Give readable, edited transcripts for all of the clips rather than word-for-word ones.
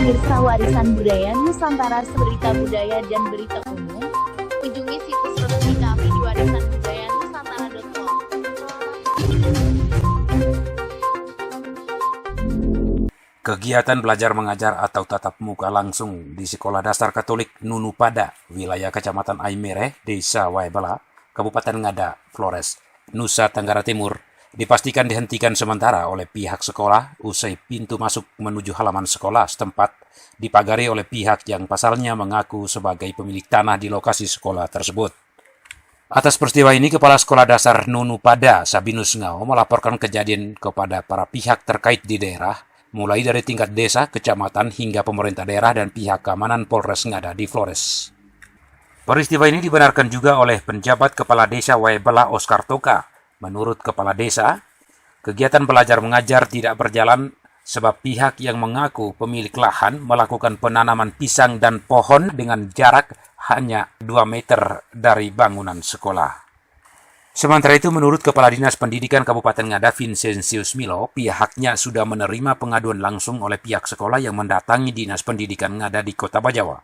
Pemirsa Warisan Budaya Nusantara, Berita Budaya dan Berita Umum, kunjungi situs resmi kami di warisanbudayanusantara.com. Kegiatan belajar mengajar atau tatap muka langsung di Sekolah Dasar Katolik Nunu Pada, wilayah Kecamatan Aimere, Desa Waibala, Kabupaten Ngada, Flores, Nusa Tenggara Timur, dipastikan dihentikan sementara oleh pihak sekolah usai pintu masuk menuju halaman sekolah setempat dipagari oleh pihak yang pasalnya mengaku sebagai pemilik tanah di lokasi sekolah tersebut. Atas peristiwa ini, Kepala Sekolah Dasar Nunu Pada, Sabinus Ngau, melaporkan kejadian kepada para pihak terkait di daerah, mulai dari tingkat desa, kecamatan, hingga pemerintah daerah dan pihak keamanan Polres Ngada di Flores. Peristiwa ini dibenarkan juga oleh penjabat Kepala Desa Waibala Oscar Toka. Menurut Kepala Desa, kegiatan belajar mengajar tidak berjalan sebab pihak yang mengaku pemilik lahan melakukan penanaman pisang dan pohon dengan jarak hanya 2 meter dari bangunan sekolah. Sementara itu, menurut Kepala Dinas Pendidikan Kabupaten Ngada, Vincentius Milo, pihaknya sudah menerima pengaduan langsung oleh pihak sekolah yang mendatangi Dinas Pendidikan Ngada di Kota Bajawa.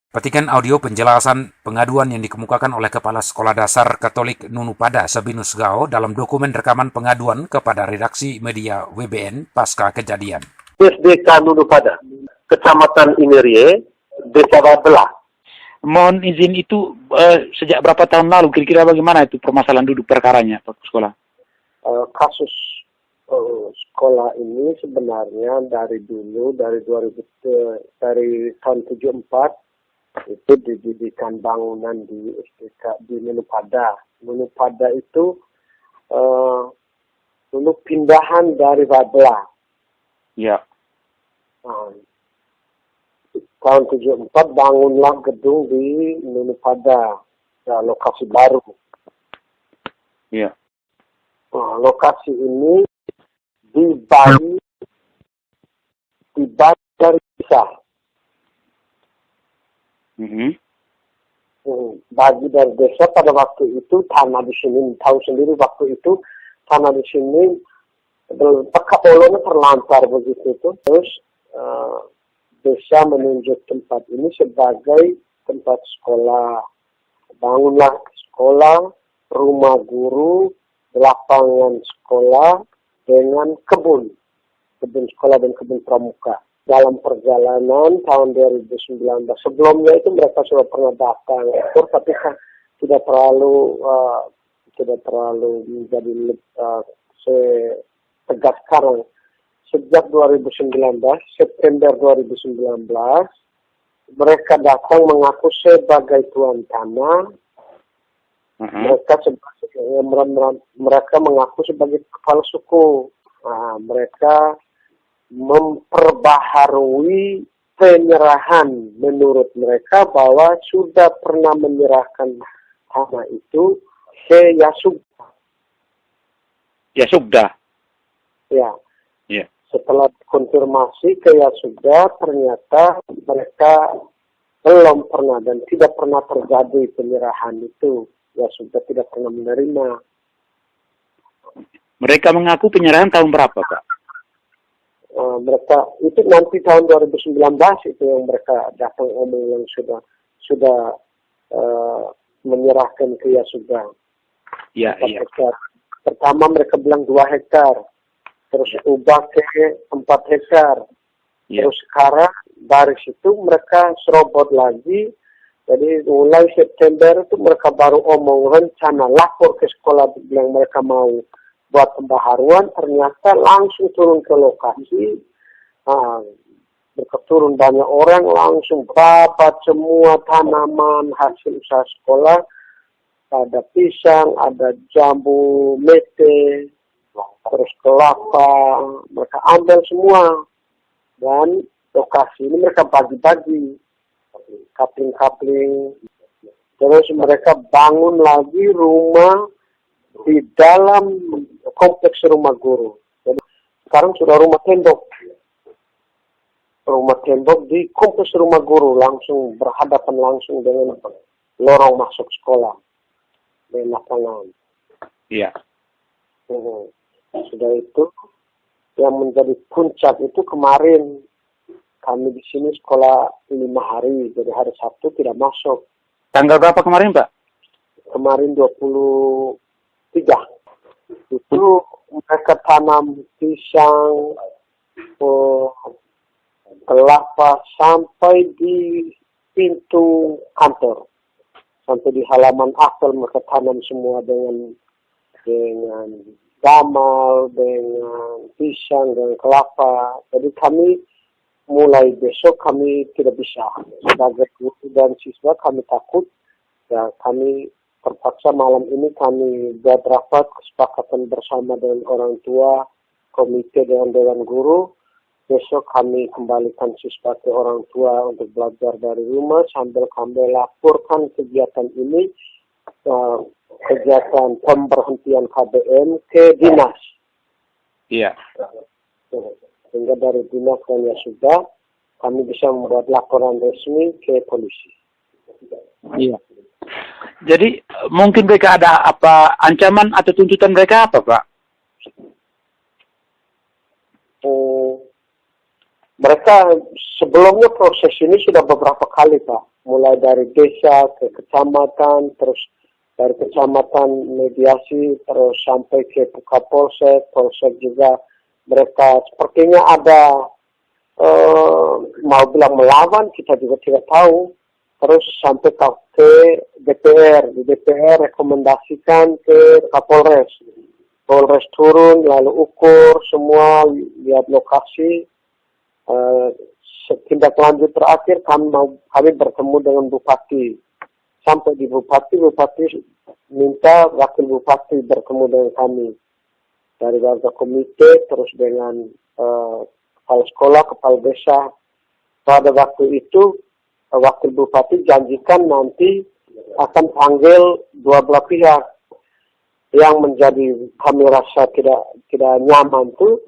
Petikan audio penjelasan pengaduan yang dikemukakan oleh Kepala Sekolah Dasar Katolik Nunu Pada, Sabinus Ngau, dalam dokumen rekaman pengaduan kepada redaksi media WBN pasca kejadian. SDK Nunu Pada, Kecamatan Inerie, Desa Babela. Mohon izin itu sejak berapa tahun lalu, kira-kira bagaimana itu permasalahan duduk perkaranya Pak Sekolah? Kasus sekolah ini sebenarnya dari dulu, dari tahun 74, itu didirikan bangunan di SDK di Nunu Pada. Nunu Pada itu dulu pindahan dari Babela. Ya. Tahun 74 bangunlah gedung di Nunu Pada, lokasi baru. Ya. Lokasi ini dibagi dari desa. Bagi dari desa pada waktu itu tanah di sini, tahu sendiri waktu itu tanah di sini pekapolonnya terlantar begitu itu. Terus desa menunjuk tempat ini sebagai tempat sekolah. Bangunlah sekolah, rumah guru, lapangan sekolah dengan kebun sekolah dan kebun pramuka. Dalam perjalanan tahun 2019, sebelumnya itu mereka sudah pernah datang, tapi tidak terlalu menjadi tegas sekarang. Sejak 2019, September 2019, mereka datang mengaku sebagai tuan tanah. Mereka mengaku sebagai kepala suku. Mereka memperbaharui penyerahan menurut mereka bahwa sudah pernah menyerahkan tanah itu ke Yasugda. Yasugda? Ya. Ya. Setelah konfirmasi ke Yasugda, ternyata mereka belum pernah dan tidak pernah terjadi penyerahan itu. Yasugda tidak pernah menerima. Mereka mengaku penyerahan tahun berapa, Pak? Mereka itu nanti tahun 2019 itu yang mereka datang omong yang sudah menyerahkan ke Yasugda. Ya. Hektar. Pertama mereka bilang 2 hektar, terus ubah ke 4 hektar. Ya. Terus sekarang dari situ mereka serobot lagi. Jadi mulai September itu mereka baru omong rencana lapor ke sekolah yang mereka mau buat pembaharuan, ternyata langsung turun ke lokasi. Mereka turun banyak orang, langsung babat semua tanaman hasil usaha sekolah. Ada pisang, ada jambu mete, terus kelapa, mereka ambil semua. Dan lokasi ini mereka bagi-bagi, kapling-kapling. Terus mereka bangun lagi rumah di dalam kompleks rumah guru. Jadi sekarang sudah rumah tembok. Rumah tembok di kompleks rumah guru, langsung berhadapan langsung dengan lorong masuk sekolah. Di lapangan. Iya. Sudah itu, yang menjadi puncak itu kemarin kami di sini sekolah 5 hari, jadi hari Sabtu tidak masuk. Tanggal berapa kemarin, Pak? Kemarin 23. Itu mereka tanam pisang, kelapa sampai di pintu kantor. Sampai di halaman apel mereka tanam semua dengan gamal, dengan pisang, dengan kelapa. Jadi kami mulai besok kami tidak bisa. Sebagai guru dan siswa kami takut. Ya, kami terpaksa malam ini kami buat rapat kesepakatan bersama dengan orang tua, komite dengan dewan guru. Besok kami kembalikan siswa ke orang tua untuk belajar dari rumah sambil kami laporkan kegiatan ini, kegiatan pemberhentian KBM ke dinas. Iya. Sehingga dari dinas dan ya sudah, kami bisa membuat laporan resmi ke polisi. Iya. Jadi mungkin mereka ada apa ancaman atau tuntutan mereka apa, Pak? Mereka sebelumnya proses ini sudah beberapa kali, Pak. Mulai dari desa ke kecamatan, terus dari kecamatan mediasi, terus sampai ke Kapolsek, Polsek juga. Mereka sepertinya ada mau bilang melawan, kita juga tidak tahu. Terus sampai ke DPR. Di DPR rekomendasikan ke Kapolres. Polres turun, lalu ukur semua, lihat lokasi. Tindak lanjut terakhir kami bertemu dengan Bupati. Sampai di Bupati minta wakil Bupati bertemu dengan kami. Dari warga komite, terus dengan kepala sekolah, kepala desa. Pada waktu itu, wakil Bupati janjikan nanti akan panggil dua belah pihak. Yang menjadi kami rasa tidak nyaman itu,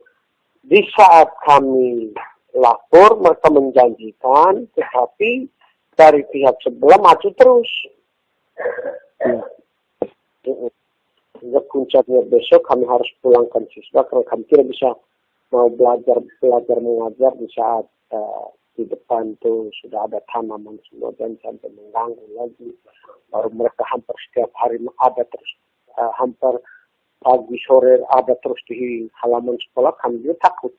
di saat kami lapor, mereka menjanjikan, tetapi dari pihak sebelah maju terus. Sehingga puncaknya besok kami harus pulangkan siswa karena kami tidak bisa mau belajar mengajar di saat di depan itu sudah ada tanaman semua dan sampai mengganggu lagi. Baru mereka hampir setiap hari ada terus, hampir pagi sore ada terus di halaman sekolah, kami juga takut.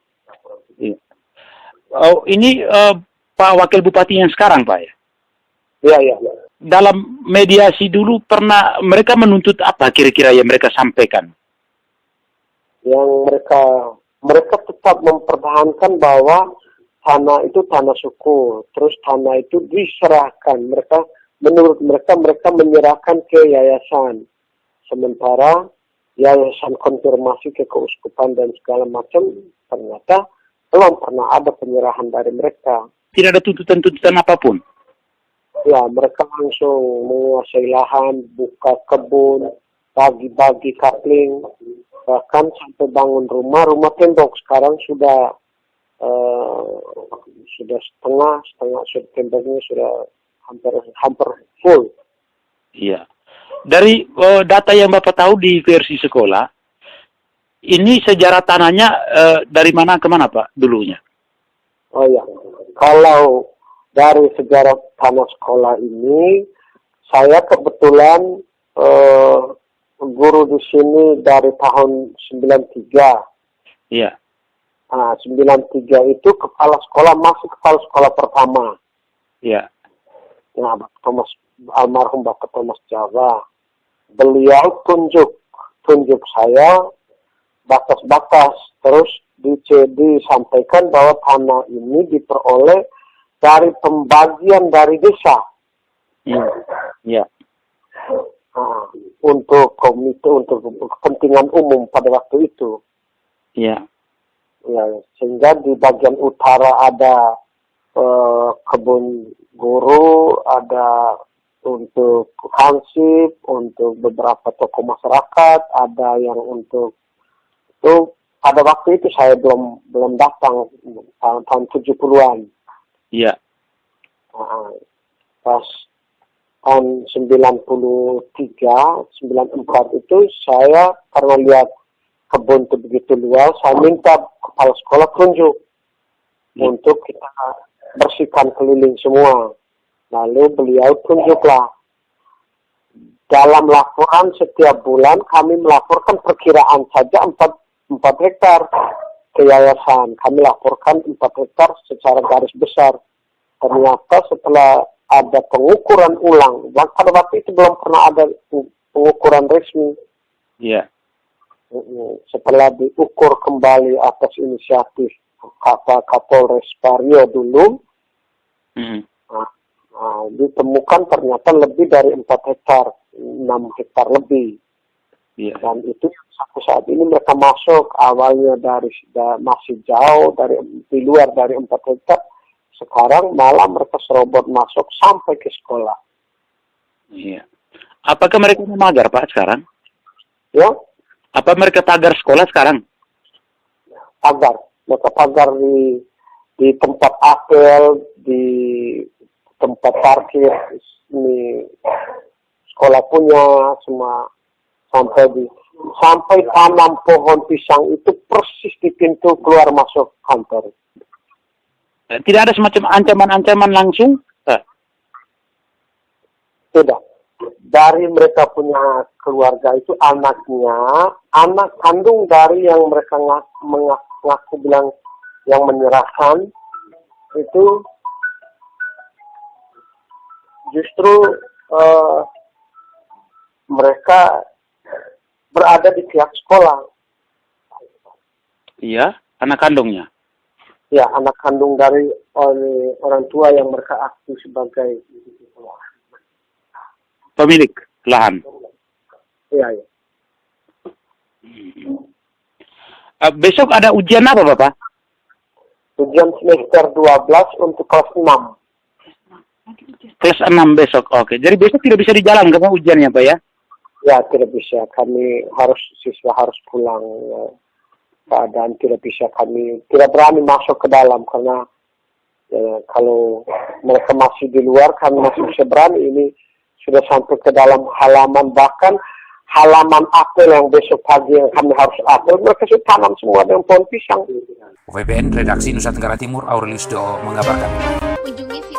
Iya. Oh, ini Pak Wakil Bupati yang sekarang, Pak ya? Iya. Dalam mediasi dulu pernah mereka menuntut apa kira-kira yang mereka sampaikan? Yang mereka tetap mempertahankan bahwa tanah itu tanah suku, terus tanah itu diserahkan. Menurut mereka menyerahkan ke yayasan. Sementara yayasan konfirmasi ke keuskupan dan segala macam, ternyata belum pernah ada penyerahan dari mereka. Tidak ada tuntutan-tuntutan apapun? Ya, mereka langsung menguasai lahan, buka kebun, bagi-bagi kapling, bahkan sampai bangun rumah tembok. Sekarang sudah setengah temboknya sudah hampir full. Iya. Dari data yang Bapak tahu di versi sekolah, ini sejarah tanahnya dari mana ke mana, Pak, dulunya? Oh ya, kalau dari sejarah tanah sekolah ini, saya kebetulan guru di sini dari tahun 93. Iya. 93 itu kepala sekolah pertama. Iya. Nah, almarhum Bapak Thomas Jawa. Beliau tunjuk saya batas-batas, terus disampaikan bahwa tanah ini diperoleh dari pembagian dari desa. Iya. Untuk komite, untuk kepentingan umum pada waktu itu. Iya. Ya, sehingga di bagian utara ada kebun guru, ada untuk hansip, untuk beberapa tokoh masyarakat, ada yang untuk itu. Pada waktu itu saya belum datang tahun 70-an. Iya. Pas tahun 94 itu saya karena lihat kebun itu begitu luas, saya minta kepala sekolah tunjuk untuk kita bersihkan keliling semua. Lalu beliau tunjuklah dalam laporan setiap bulan kami melaporkan perkiraan saja 4 hektar ke yayasan. Kami laporkan 4 hektar secara garis besar. Ternyata setelah ada pengukuran ulang, pada waktu itu belum pernah ada pengukuran resmi. Iya. Setelah diukur kembali atas inisiatif Kapolres Vario dulu, ditemukan ternyata lebih dari 4 hektar, 6 hektar lebih. Iya. Dan itu sampai saat ini mereka masuk awalnya masih jauh di luar dari 4 hektar. Sekarang malah mereka serobot masuk sampai ke sekolah. Iya. Apakah mereka memagar, Pak, sekarang? Ya, Apa mereka tagar sekolah sekarang? pagar. Mereka pagar di tempat apel, di tempat parkir, ini sekolah punya semua, sampai tanam pohon pisang itu persis di pintu keluar masuk kantor. Tidak ada semacam ancaman-ancaman langsung? Tidak. Dari mereka punya keluarga itu anaknya, anak kandung dari yang mereka mengaku bilang yang menyerahkan itu justru mereka berada di pihak sekolah. Iya, anak kandungnya. Ya, anak kandung dari orang tua yang mereka akui sebagai Pemilik lahan. Iya, ya. Besok ada ujian apa, Bapak? Ujian semester 12 untuk kelas 6. Kelas 6 besok. Oke. Jadi besok tidak bisa dijalan karena ujiannya, Pak, ya? Ya, tidak bisa. Siswa harus pulang. Ya. Keadaan tidak bisa, kami tidak berani masuk ke dalam karena ya, kalau mereka masih di luar, kami masih bisa berani. Ini sudah sampai ke dalam halaman, bahkan halaman apel yang besok pagi yang kami harus apel, mereka sudah tanam semua dengan pohon pisang. UVBN Redaksi Nusa Tenggara Timur, Aurelius Do mengabarkan. Kunjungi situs